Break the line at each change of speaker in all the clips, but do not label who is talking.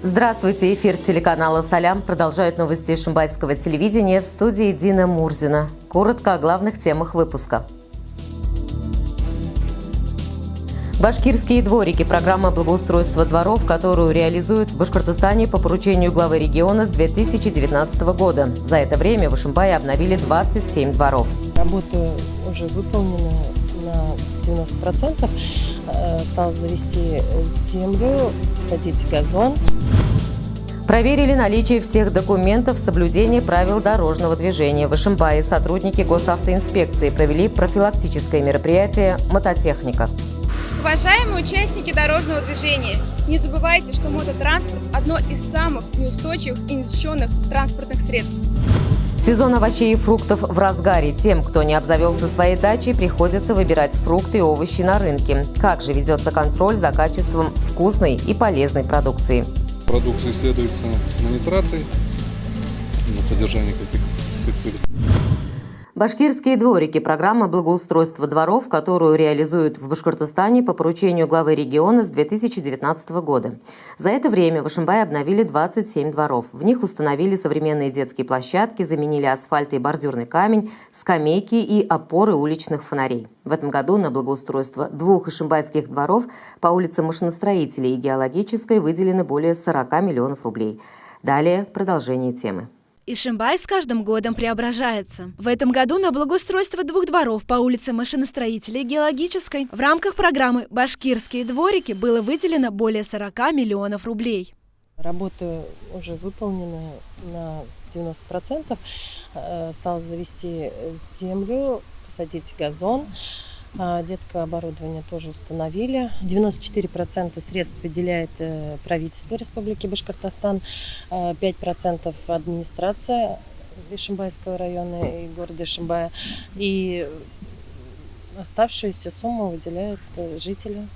Здравствуйте! Эфир телеканала «Салям» продолжают новости ишимбайского телевидения, в студии Дина Мурзина. Коротко о главных темах выпуска. Башкирские дворики – программа благоустройства дворов, которую реализуют в Башкортостане по поручению главы региона с 2019 года. За это время в Ишимбае обновили 27 дворов.
Работа уже выполнена на 90%. Стал завести землю, садить газон.
Проверили наличие всех документов соблюдения правил дорожного движения. В Ишимбае сотрудники госавтоинспекции провели профилактическое мероприятие «Мототехника».
Уважаемые участники дорожного движения, не забывайте, что мототранспорт – одно из самых неустойчивых и незащищенных транспортных средств.
Сезон овощей и фруктов в разгаре. Тем, кто не обзавелся своей дачей, приходится выбирать фрукты и овощи на рынке. Как же ведется контроль за качеством вкусной и полезной продукции?
Продукты исследуются на нитраты, на содержание каких-то пестицидов.
Башкирские дворики – программа благоустройства дворов, которую реализуют в Башкортостане по поручению главы региона с 2019 года. За это время в Ишимбае обновили 27 дворов. В них установили современные детские площадки, заменили асфальт и бордюрный камень, скамейки и опоры уличных фонарей. В этом году на благоустройство двух ишимбайских дворов по улицам Машиностроителей и Геологической выделено более 40 миллионов рублей. Далее продолжение темы.
Ишимбай с каждым годом преображается. В этом году на благоустройство двух дворов по улице Машиностроителей и Геологической в рамках программы «Башкирские дворики» было выделено более 40 миллионов рублей.
Работа уже выполнена на 90%. Стал завести землю, посадить газон. Детское оборудование тоже установили. 94% средств выделяет правительство Республики Башкортостан, 5% администрация Ишимбайского района и города Ишимбая. И оставшуюся сумму выделяют жители.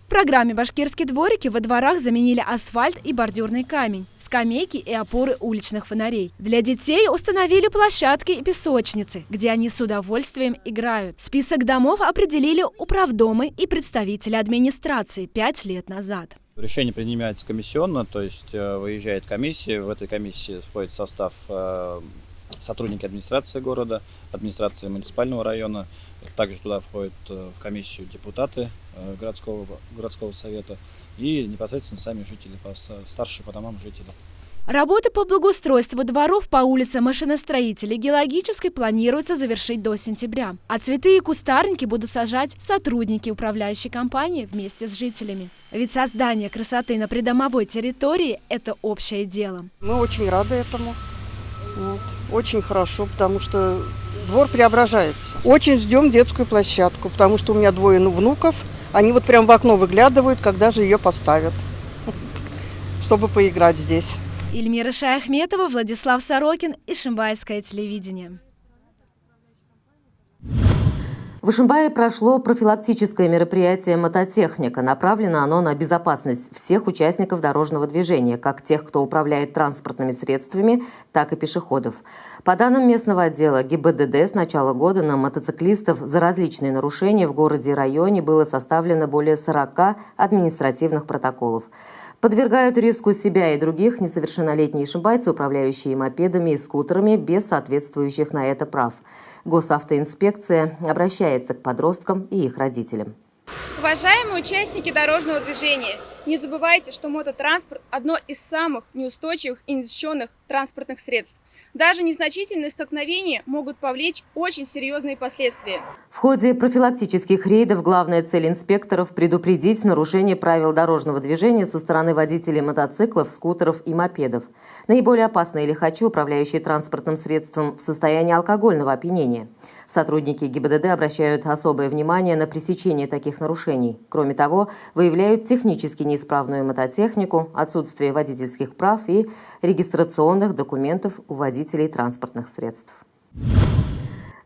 В программе «Башкирские дворики» во дворах заменили асфальт и бордюрный камень, скамейки и опоры уличных фонарей. Для детей установили площадки и песочницы, где они с удовольствием играют. Список домов определили управдомы и представители администрации 5 лет назад.
Решение принимается комиссионно, то есть выезжает комиссия, в этой комиссии входит в состав сотрудники администрации города, администрации муниципального района. Также туда входят в комиссию депутаты городского совета и непосредственно сами жители, старшие по домам жители.
Работы по благоустройству дворов по улице Машиностроителей и Геологической планируется завершить до сентября. А цветы и кустарники будут сажать сотрудники управляющей компании вместе с жителями. Ведь создание красоты на придомовой территории – это общее дело.
Мы очень рады этому. Очень хорошо, потому что двор преображается. Очень ждем детскую площадку, потому что у меня двое внуков. Они вот прям в окно выглядывают, когда же ее поставят, чтобы поиграть здесь.
Ильмира Шаяхметова, Владислав Сорокин, Ишимбайское телевидение.
В Ишимбае прошло профилактическое мероприятие «Мототехника». Направлено оно на безопасность всех участников дорожного движения, как тех, кто управляет транспортными средствами, так и пешеходов. По данным местного отдела ГИБДД, с начала года на мотоциклистов за различные нарушения в городе и районе было составлено более 40 административных протоколов. Подвергают риску себя и других несовершеннолетние ишимбайцы, управляющие мопедами и скутерами без соответствующих на это прав. Госавтоинспекция обращается к подросткам и их родителям.
Уважаемые участники дорожного движения, не забывайте, что мототранспорт – одно из самых неустойчивых и незащищенных транспортных средств. Даже незначительные столкновения могут повлечь очень серьезные последствия.
В ходе профилактических рейдов главная цель инспекторов – предупредить нарушение правил дорожного движения со стороны водителей мотоциклов, скутеров и мопедов. Наиболее опасные лихачи, управляющие транспортным средством в состоянии алкогольного опьянения. Сотрудники ГИБДД обращают особое внимание на пресечение таких нарушений. Кроме того, выявляют технически неисправную мототехнику, отсутствие водительских прав и регистрационных документов у водителей транспортных средств.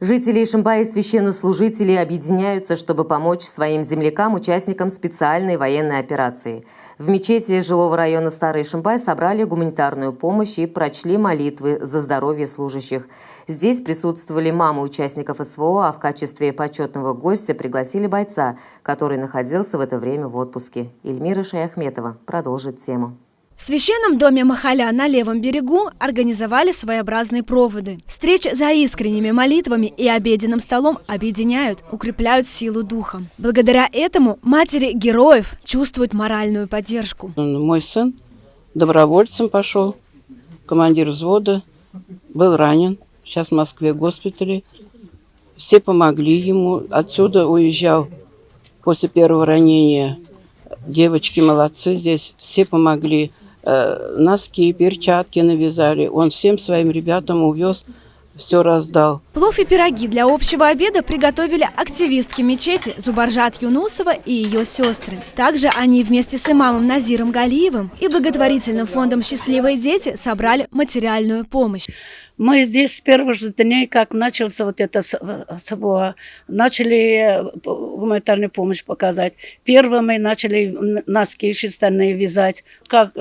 Жители Ишимбая и священнослужители объединяются, чтобы помочь своим землякам, участникам специальной военной операции. В мечети жилого района Старый Ишимбай собрали гуманитарную помощь и прочли молитвы за здоровье служащих. Здесь присутствовали мамы участников СВО, а в качестве почетного гостя пригласили бойца, который находился в это время в отпуске. Ильмира Шаяхметова продолжит тему.
В священном доме Махаля на левом берегу организовали своеобразные проводы. Встречи за искренними молитвами и обеденным столом объединяют, укрепляют силу духа. Благодаря этому матери героев чувствуют моральную поддержку.
Мой сын добровольцем пошел, командир взвода, был ранен, сейчас в Москве в госпитале. Все помогли ему, отсюда уезжал после первого ранения. Девочки молодцы здесь, все помогли. Носки, перчатки навязали. Он всем своим ребятам увез, все раздал.
Плов и пироги для общего обеда приготовили активистки мечети Зубаржат Юнусова и ее сестры. Также они вместе с имамом Назиром Галиевым и благотворительным фондом «Счастливые дети» собрали материальную помощь.
Мы здесь с первых же дней, как начался вот это, начали гуманитарную помощь показать. Первыми начали носки шерстяные вязать. Как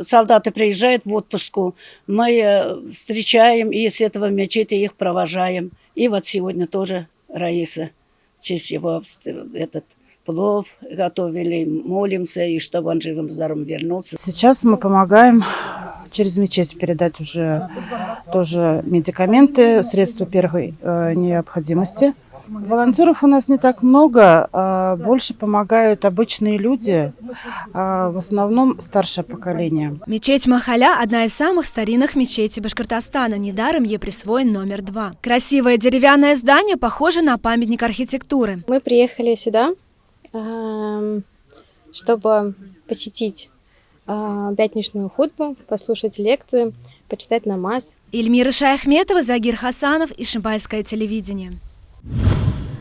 солдаты приезжают в отпуску, мы встречаем и с этого мечети их провожаем. И вот сегодня тоже Раиса, в честь его этот плов готовили, молимся, и чтобы он живым здоровым вернулся.
Сейчас мы помогаем через мечеть передать уже тоже медикаменты, средства первой необходимости. Волонтеров у нас не так много, больше помогают обычные люди, в основном старшее поколение.
Мечеть Махаля – одна из самых старинных мечетей Башкортостана. Недаром ей присвоен номер 2. Красивое деревянное здание похоже на памятник архитектуры.
Мы приехали сюда, чтобы посетить пятничную хутбу, послушать лекцию, почитать намаз.
Ильмира Шаяхметова, Загир Хасанов, Ишимбайское телевидение.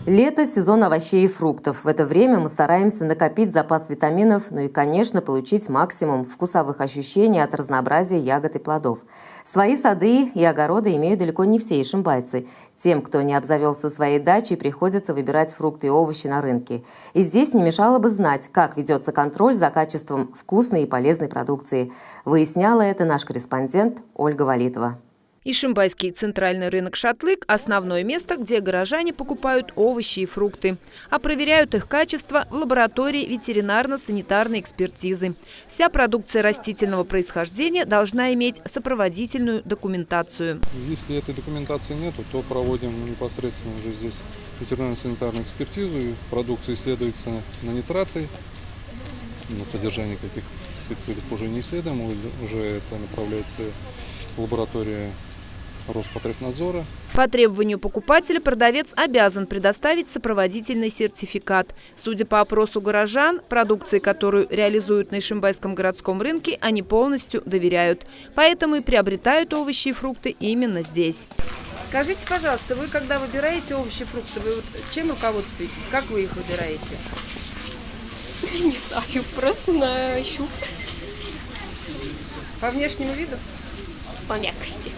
Лето – сезон овощей и фруктов. В это время мы стараемся накопить запас витаминов, ну и, конечно, получить максимум вкусовых ощущений от разнообразия ягод и плодов. Свои сады и огороды имеют далеко не все ишимбайцы. Тем, кто не обзавелся своей дачей, приходится выбирать фрукты и овощи на рынке. И здесь не мешало бы знать, как ведется контроль за качеством вкусной и полезной продукции. Выясняла это наш корреспондент Ольга Валитова.
Ишимбайский центральный рынок «Шатлык» – основное место, где горожане покупают овощи и фрукты, а проверяют их качество в лаборатории ветеринарно-санитарной экспертизы. Вся продукция растительного происхождения должна иметь сопроводительную документацию.
Если этой документации нету, то проводим непосредственно уже здесь ветеринарно-санитарную экспертизу. И продукция исследуется на нитраты, на содержание каких пестицидов уже не исследуем, уже это направляется в лабораторию Роспотребнадзора.
По требованию покупателя продавец обязан предоставить сопроводительный сертификат. Судя по опросу горожан, продукции, которую реализуют на Ишимбайском городском рынке, они полностью доверяют. Поэтому и приобретают овощи и фрукты именно здесь.
Скажите, пожалуйста, вы когда выбираете овощи и фрукты, вы вот чем руководствуетесь? Как вы их выбираете?
Не знаю, просто на щуп.
По внешнему виду?
По мягкости.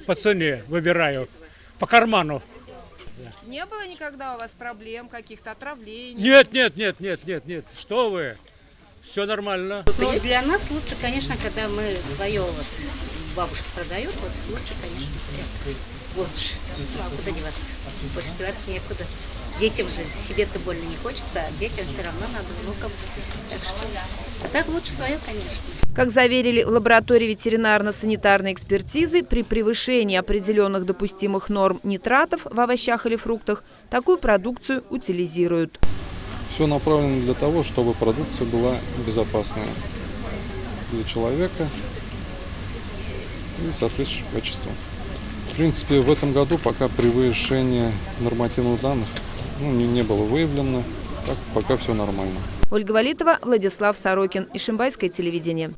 По цене выбираю, по карману.
Не было никогда у вас проблем, каких-то отравлений?
Нет, что вы, все нормально.
Ну, для нас лучше, конечно, когда мы свое вот бабушка продает, вот лучше, конечно, лучше. Ну, а куда деваться? Больше деваться некуда. Детям же, себе-то больно не хочется, а детям все равно надо, внукам. Так что, а так лучше свое, конечно.
Как заверили в лаборатории ветеринарно-санитарной экспертизы, при превышении определенных допустимых норм нитратов в овощах или фруктах такую продукцию утилизируют.
Все направлено для того, чтобы продукция была безопасная для человека и соответствующего качества. В принципе, в этом году пока превышение нормативных данных не было выявлено, так пока все нормально.
Ольга Валитова, Владислав Сорокин, Ишимбайское телевидение.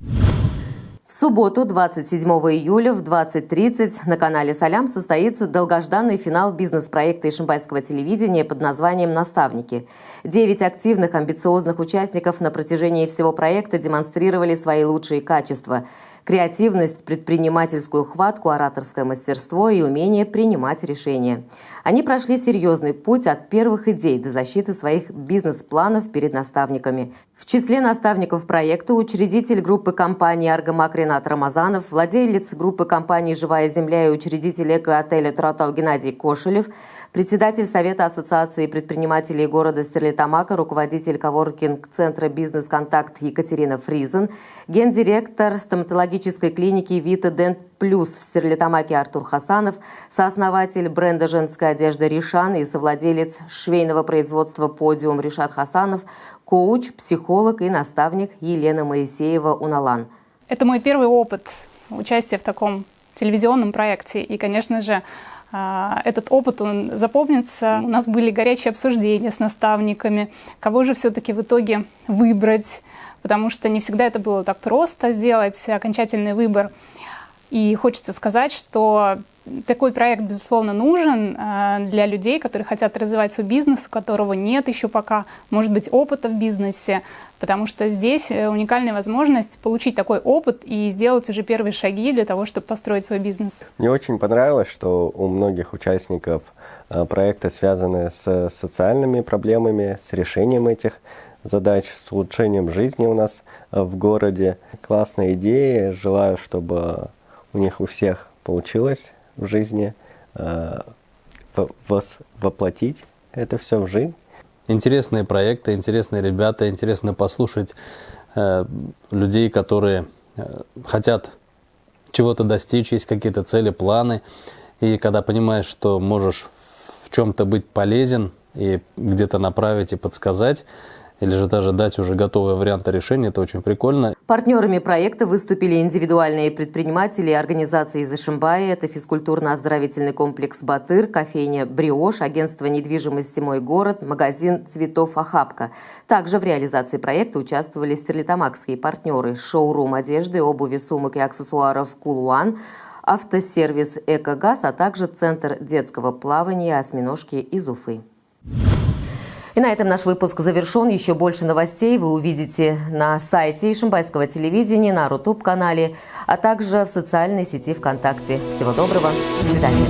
В субботу, 27 июля в 20:30 на канале «Салям» состоится долгожданный финал бизнес-проекта Ишимбайского телевидения под названием «Наставники». 9 активных, амбициозных участников на протяжении всего проекта демонстрировали свои лучшие качества – креативность, предпринимательскую хватку, ораторское мастерство и умение принимать решения. Они прошли серьезный путь от первых идей до защиты своих бизнес-планов перед наставниками. В числе наставников проекта учредитель группы компании «Аргамак Ренат Рамазанов, владелец группы компаний «Живая земля» и учредитель эко-отеля «Туратау» Геннадий Кошелев, председатель Совета ассоциации предпринимателей города Стерлитамака, руководитель коворкинг-центра «Бизнес-контакт» Екатерина Фризен, гендиректор стоматологической клиники «Вита Дент Плюс» в Стерлитамаке Артур Хасанов, сооснователь бренда женской одежды «Ришан» и совладелец швейного производства «Подиум» Ришат Хасанов, коуч, психолог и наставник Елена Моисеева-Уналан.
Это мой первый опыт участия в таком телевизионном проекте. И, конечно же, этот опыт, он запомнится. У нас были горячие обсуждения с наставниками, кого же все-таки в итоге выбрать, потому что не всегда это было так просто сделать окончательный выбор. И хочется сказать, что такой проект, безусловно, нужен для людей, которые хотят развивать свой бизнес, у которого нет еще пока, может быть, опыта в бизнесе, потому что здесь уникальная возможность получить такой опыт и сделать уже первые шаги для того, чтобы построить свой бизнес.
Мне очень понравилось, что у многих участников проекта связаны с социальными проблемами, с решением этих задач, с улучшением жизни у нас в городе. Классная идея, желаю, чтобы у них у всех получилось в жизни воплотить это все в жизнь.
Интересные проекты, интересные ребята, интересно послушать людей, которые хотят чего-то достичь, есть какие-то цели, планы. И когда понимаешь, что можешь в чем-то быть полезен и где-то направить и подсказать, или же даже дать уже готовые варианты решения, это очень прикольно.
Партнерами проекта выступили индивидуальные предприниматели и организации из Ишимбая. Это физкультурно-оздоровительный комплекс «Батыр», кофейня «Бриош», агентство недвижимости «Мой город», магазин цветов «Охапка». Также в реализации проекта участвовали стерлитамакские партнеры: шоурум одежды, обуви, сумок и аксессуаров «Кулуан», автосервис «Экогаз», а также центр детского плавания «Осьминожки» из Уфы. И на этом наш выпуск завершен. Еще больше новостей вы увидите на сайте Ишимбайского телевидения, на Рутуб-канале, а также в социальной сети ВКонтакте. Всего доброго. До свидания.